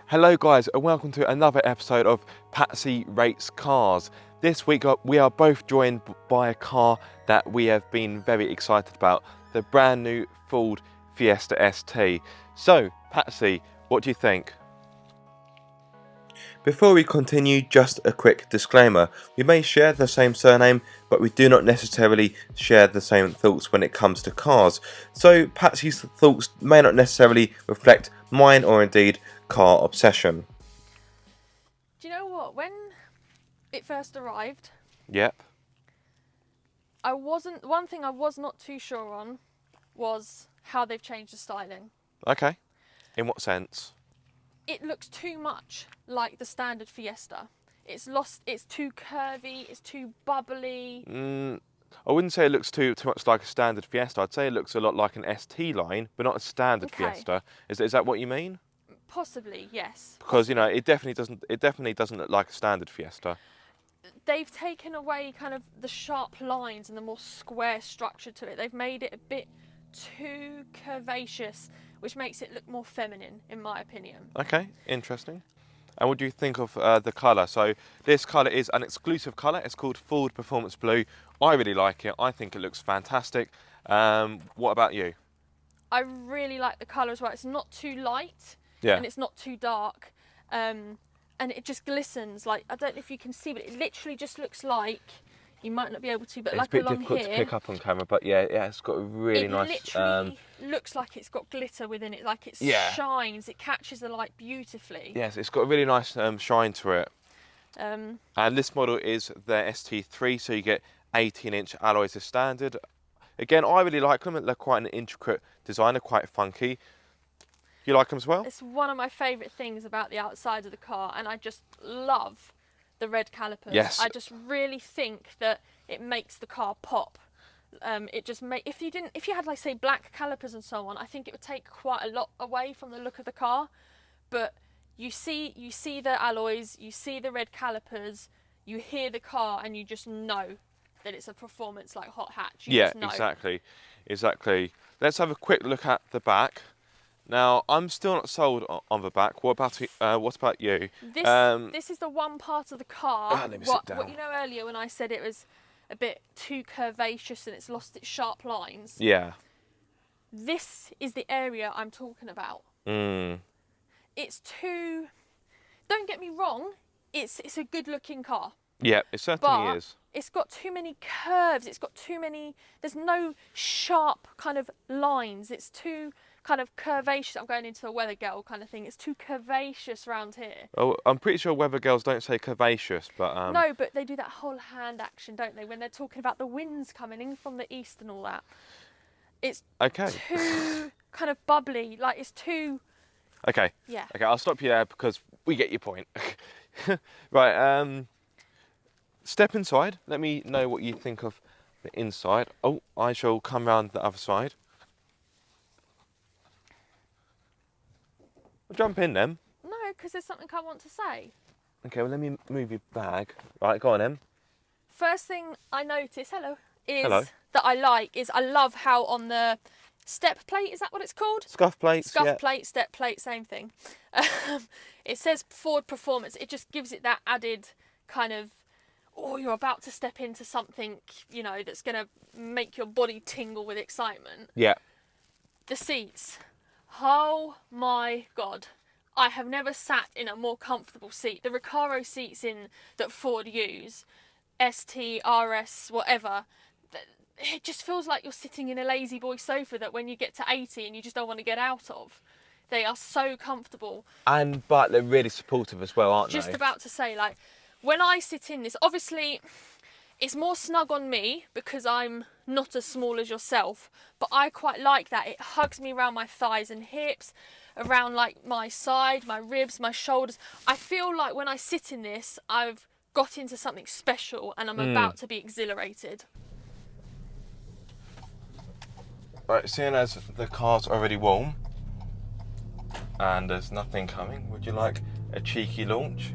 Hello guys and welcome to another episode of Patsy Rates Cars. This week we are both joined by a car that we have been very excited about, the brand new Ford Fiesta ST. So Patsy, what do you think? Before we continue, just a quick disclaimer. We may share the same surname, but we do not necessarily share the same thoughts when it comes to cars. So Patsy's thoughts may not necessarily reflect mine or indeed car obsession. Do you know what? When it first arrived, Yep. one thing I was not too sure on was how they've changed the styling. Okay. In what sense? It looks too much like the standard Fiesta. It's too curvy, it's too bubbly. I wouldn't say it looks too much like a standard Fiesta. I'd say it looks a lot like an ST line, but not a standard Fiesta. Is that what you mean? Possibly, yes. Because you know, it definitely doesn't look like a standard Fiesta. They've taken away kind of the sharp lines and the more square structure to it. They've made it a bit too curvaceous, which makes it look more feminine, in my opinion. Okay, interesting. And what do you think of the colour? So this colour is an exclusive colour. It's called Ford Performance Blue. I really like it. I think it looks fantastic. What about you? I really like the colour as well. It's not too light, Yeah. and it's not too dark, and it just glistens. Like, I don't know if you can see, but it literally just looks like, you might not be able to, but It's like a bit along difficult here, to pick up on camera, but yeah, it's got a really nice. It literally looks like it's got glitter within it. Like it shines. It catches the light beautifully. Yes, it's got a really nice shine to it. And this model is the ST3, so you get 18-inch alloys as standard. Again, I really like them. They're quite an intricate design. They're quite funky. You like them as well? It's one of my favourite things about the outside of the car, and I just love the red calipers. Yes. I just really think that it makes the car pop. It just if you had, like, say, black calipers and so on, I think it would take quite a lot away from the look of the car. But you see the alloys, you see the red calipers, you hear the car, and you just know that it's a performance like hot hatch. You just know. Exactly. Let's have a quick look at the back. Now, I'm still not sold on the back. What about you? This is the one part of the car. Let me sit down. What you know earlier when I said it was a bit too curvaceous and it's lost its sharp lines. Yeah. This is the area I'm talking about. It's too. Don't get me wrong. It's a good looking car. Yeah, it certainly is. It's got too many curves. It's got too many. There's no sharp kind of lines. It's too kind of curvaceous. I'm going into a weather girl kind of thing. It's too curvaceous around here. Oh, I'm pretty sure weather girls don't say curvaceous, but no, but they do that whole hand action, don't they? When they're talking about the winds coming in from the east and all that. It's too kind of bubbly. Like, it's too. Okay. Yeah. Okay, I'll stop you there because we get your point. Right. Step inside. Let me know what you think of the inside. Oh, I shall come round the other side. Well, jump in then. No, because there's something I want to say. Okay, well, let me move your bag. Right, go on then. First thing I notice, that I like is I love how on the step plate, is that what it's called? Scuff plates. Scuff plate, step plate, same thing. It says Ford Performance. It just gives it that added kind of, oh, you're about to step into something, you know, that's going to make your body tingle with excitement. Yeah. The seats. Oh my God. I have never sat in a more comfortable seat. The Recaro seats that Ford use, ST, RS, whatever, it just feels like you're sitting in a lazy boy sofa that when you get to 80 and you just don't want to get out of. They are so comfortable. But they're really supportive as well, aren't they? Just about to say, like, when I sit in this, obviously it's more snug on me because I'm not as small as yourself, but I quite like that. It hugs me around my thighs and hips, around like my side, my ribs, my shoulders. I feel like when I sit in this, I've got into something special and I'm about to be exhilarated. Right, seeing as the car's already warm and there's nothing coming, would you like a cheeky launch?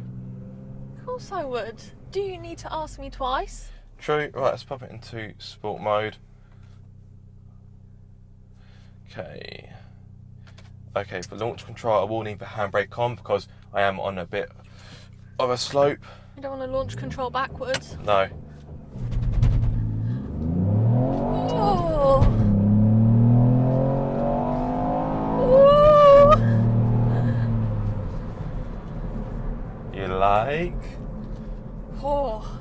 Of course I would. Do you need to ask me twice? True. Right, let's pop it into sport mode. Okay, for launch control, I will need the handbrake on because I am on a bit of a slope. You don't want to launch control backwards. No. Oh. Ooh. You like? Oh.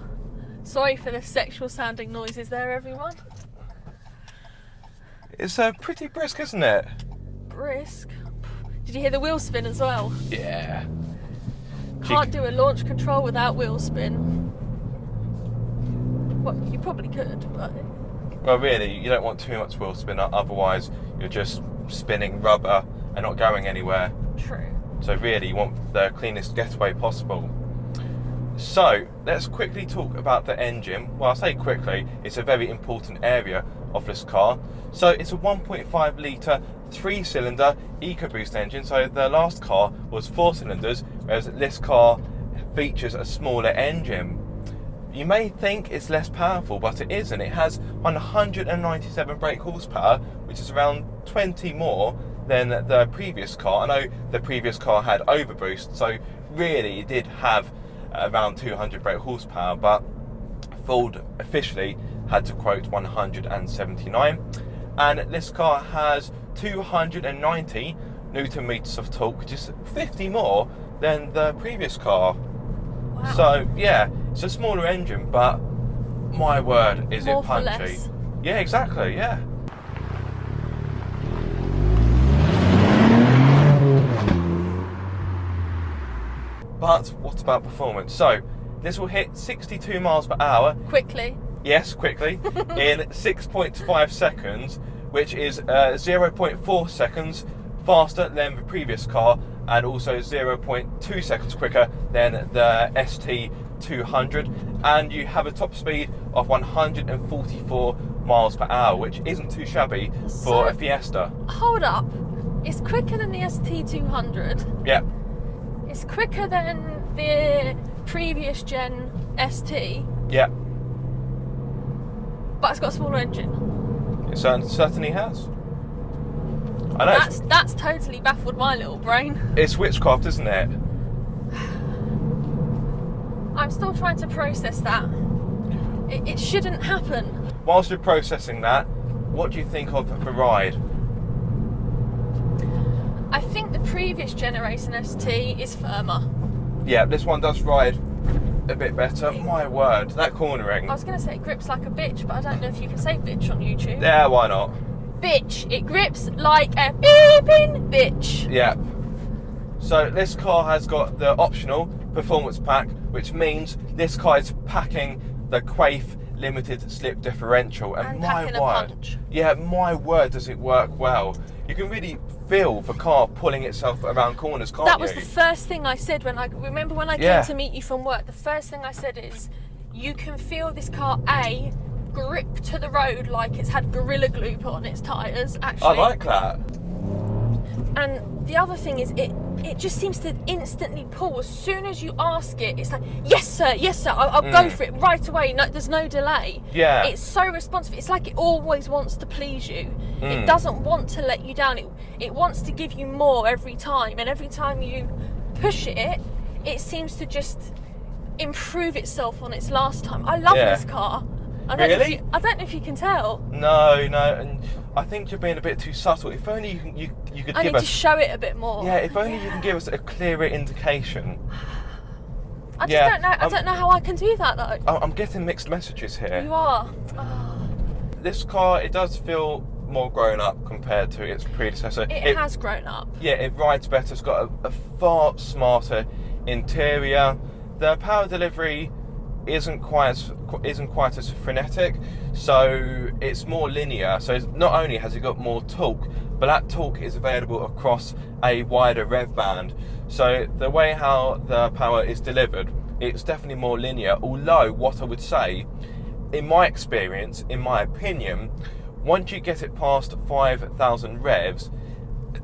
Sorry for the sexual sounding noises there, everyone. It's pretty brisk, isn't it? Brisk. Did you hear the wheel spin as well? Yeah. Can't do a launch control without wheel spin. Well, you probably could, but... Well, really, you don't want too much wheel spin, otherwise you're just spinning rubber and not going anywhere. True. So really, you want the cleanest getaway possible. So, let's quickly talk about the engine. Well, I say quickly, it's a very important area of this car. So, it's a 1.5 litre 3-cylinder EcoBoost engine. So, the last car was 4 cylinders, whereas this car features a smaller engine. You may think it's less powerful, but it isn't. It has 197 brake horsepower, which is around 20 more than the previous car. I know the previous car had overboost, so really it did have around 200 brake horsepower, but Ford officially had to quote 179. And this car has 290 Newton meters of torque, which is 50 more than the previous car. Wow. So yeah, it's a smaller engine, but my word, is More it punchy? for less. Yeah, exactly, yeah. But what about performance? So, this will hit 62 miles per hour. Quickly. Yes, quickly, in 6.5 seconds, which is 0.4 seconds faster than the previous car, and also 0.2 seconds quicker than the ST200. And you have a top speed of 144 miles per hour, which isn't too shabby for a Fiesta. Hold up. It's quicker than the ST200. Yeah. It's quicker than the previous gen ST, Yeah, but it's got a smaller engine. it certainly has. I know. That's totally baffled my little brain. It's witchcraft, isn't it? I'm still trying to process that. It shouldn't happen. Whilst you're processing that, what do you think of the ride? I think the previous generation ST is firmer. Yeah, this one does ride a bit better. My word, that cornering. I was going to say it grips like a bitch, but I don't know if you can say bitch on YouTube. Yeah, why not? Bitch. It grips like a beeping bitch. Yeah. So this car has got the optional performance pack, which means this car is packing the Quaife limited slip differential, and my packing a word, punch. yeah, my word, does it work well. You can really feel the car pulling itself around corners, can't you? That was the first thing I said when I came to meet you from work. The first thing I said is, you can feel this car grip to the road like it's had Gorilla Glue put on its tyres. Actually, I like that. And the other thing is, it just seems to instantly pull as soon as you ask it. It's like, yes sir, I'll go for it right away. No, there's no delay. Yeah. It's so responsive. It's like it always wants to please you. It doesn't want to let you down. It wants to give you more every time, and every time you push it, it seems to just improve itself on its last time. I love this car. I don't know if you can tell. No, and I think you're being a bit too subtle. If only you could I give need us... to show it a bit more. Yeah, if only you can give us a clearer indication. I just don't know. I don't know how I can do that though. I'm getting mixed messages here. You are. Oh. This car, it does feel more grown up compared to its predecessor. It has grown up. Yeah, it rides better. It's got a far smarter interior. The power delivery isn't quite as frenetic, so it's more linear. So not only has it got more torque, but that torque is available across a wider rev band. So the way how the power is delivered, it's definitely more linear. Although what I would say, in my experience, in my opinion, once you get it past 5,000 revs,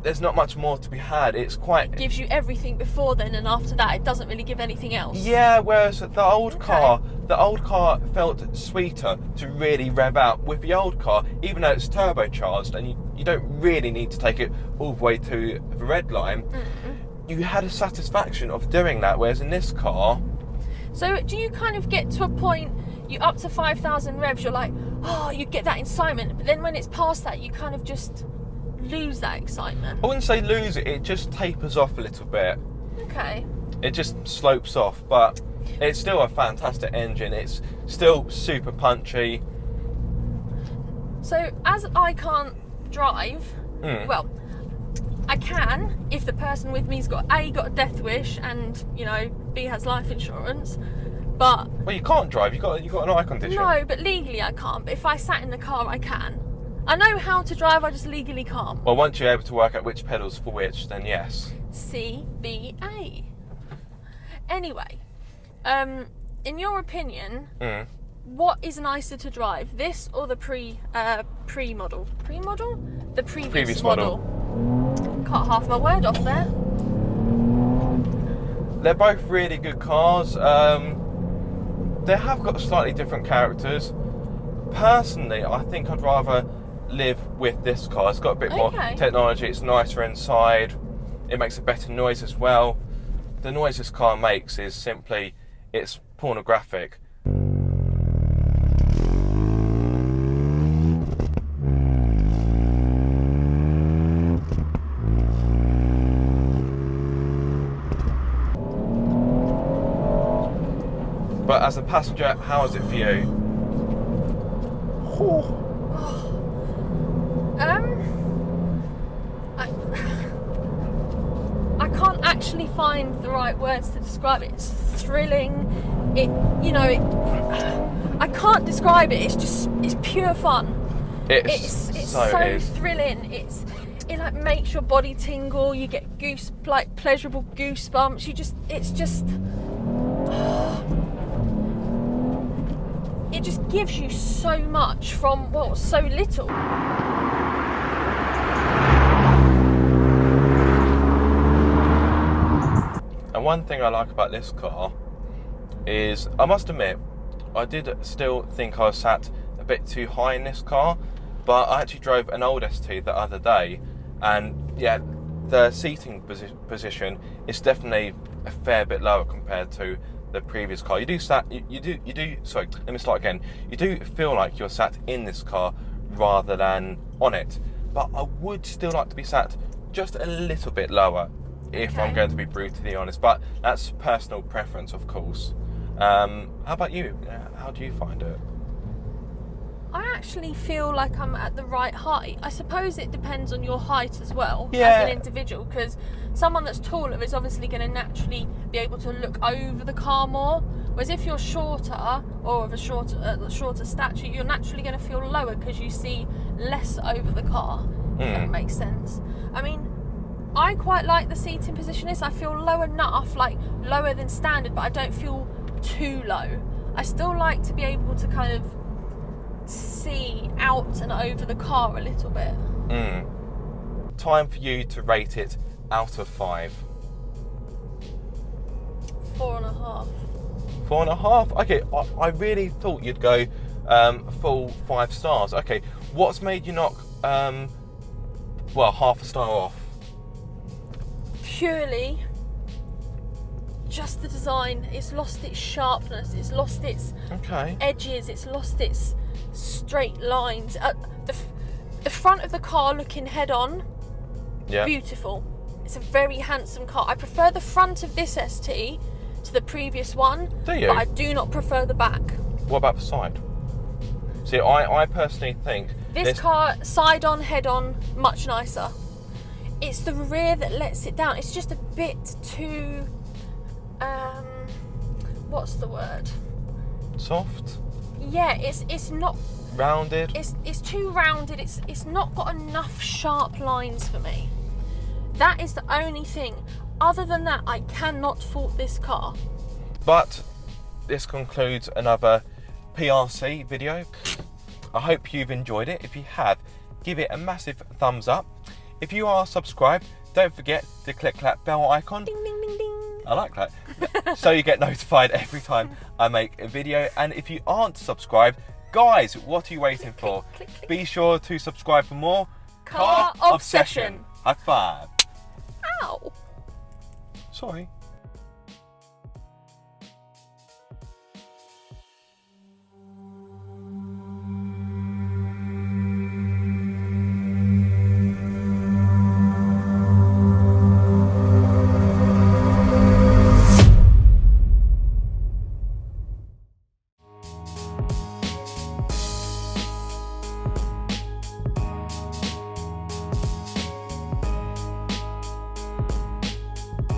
there's not much more to be had. It gives you everything before then, and after that it doesn't really give anything else. Yeah, whereas the old car felt sweeter to really rev out. With the old car, even though it's turbocharged and you don't really need to take it all the way to the red line, you had a satisfaction of doing that, whereas in this car... So do you kind of get to a point, you up to 5,000 revs, you're like, oh, you get that excitement, but then when it's past that, you kind of just lose that excitement? I wouldn't say lose it, it just tapers off a little bit. Okay. It just slopes off, but it's still a fantastic engine. It's still super punchy. So as I can't drive, well, I can if the person with me's got A, got a death wish, and you know, B, has life insurance. But well, you can't drive. You got an eye condition. No, but legally I can't. But if I sat in the car, I can. I know how to drive. I just legally can't. Well, once you're able to work out which pedals for which, then yes. C, B, A. Anyway, in your opinion, what is nicer to drive, this or the pre-model? Pre-model? The previous model. Cut half my word off there. They're both really good cars. They have got slightly different characters. Personally, I think I'd rather live with this car. It's got a bit more technology. It's nicer inside. It makes a better noise as well. The noise this car makes is simply, it's pornographic. But as a passenger, how is it for you? I can't actually find the right words to describe it. It's thrilling. I can't describe it. It's pure fun. It's so thrilling. It like makes your body tingle. You get pleasurable goosebumps. It just gives you so much from so little. And one thing I like about this car is, I must admit, I did still think I was sat a bit too high in this car, but I actually drove an old ST the other day, and yeah, the seating position is definitely a fair bit lower compared to the previous car. You do feel like you're sat in this car rather than on it, but I would still like to be sat just a little bit lower if I'm going to be brutally honest, but that's personal preference, of course. How about you? How do you find it? I actually feel like I'm at the right height. I suppose it depends on your height as well as an individual, because someone that's taller is obviously going to naturally be able to look over the car more, whereas if you're shorter or of a shorter stature, you're naturally going to feel lower because you see less over the car, if that makes sense. I mean, I quite like the seating position. I feel low enough, like lower than standard, but I don't feel too low. I still like to be able to kind of see out and over the car a little bit. Time for you to rate it out of 5. 4.5. 4.5? Okay, I really thought you'd go full 5 stars. Okay, what's made you knock half a star off? Purely just the design. It's lost its sharpness, it's lost its edges, it's lost its straight lines. The front of the car looking head on, beautiful. It's a very handsome car. I prefer the front of this ST to the previous one. Do you? But I do not prefer the back. What about the side? See, I personally think this car, side on, head on, much nicer. It's the rear that lets it down. It's just a bit too, what's the word? Soft? Yeah, it's not rounded. It's too rounded. It's not got enough sharp lines for me. That is the only thing. Other than that, I cannot fault this car. But this concludes another PRC video. I hope you've enjoyed it. If you have, give it a massive thumbs up. If you are subscribed, don't forget to click that bell icon. Ding, ding, ding, ding. I like that. So you get notified every time I make a video. And if you aren't subscribed, guys, what are you waiting for? Click, click. Be sure to subscribe for more Car Obsession. High five. Ow. Sorry.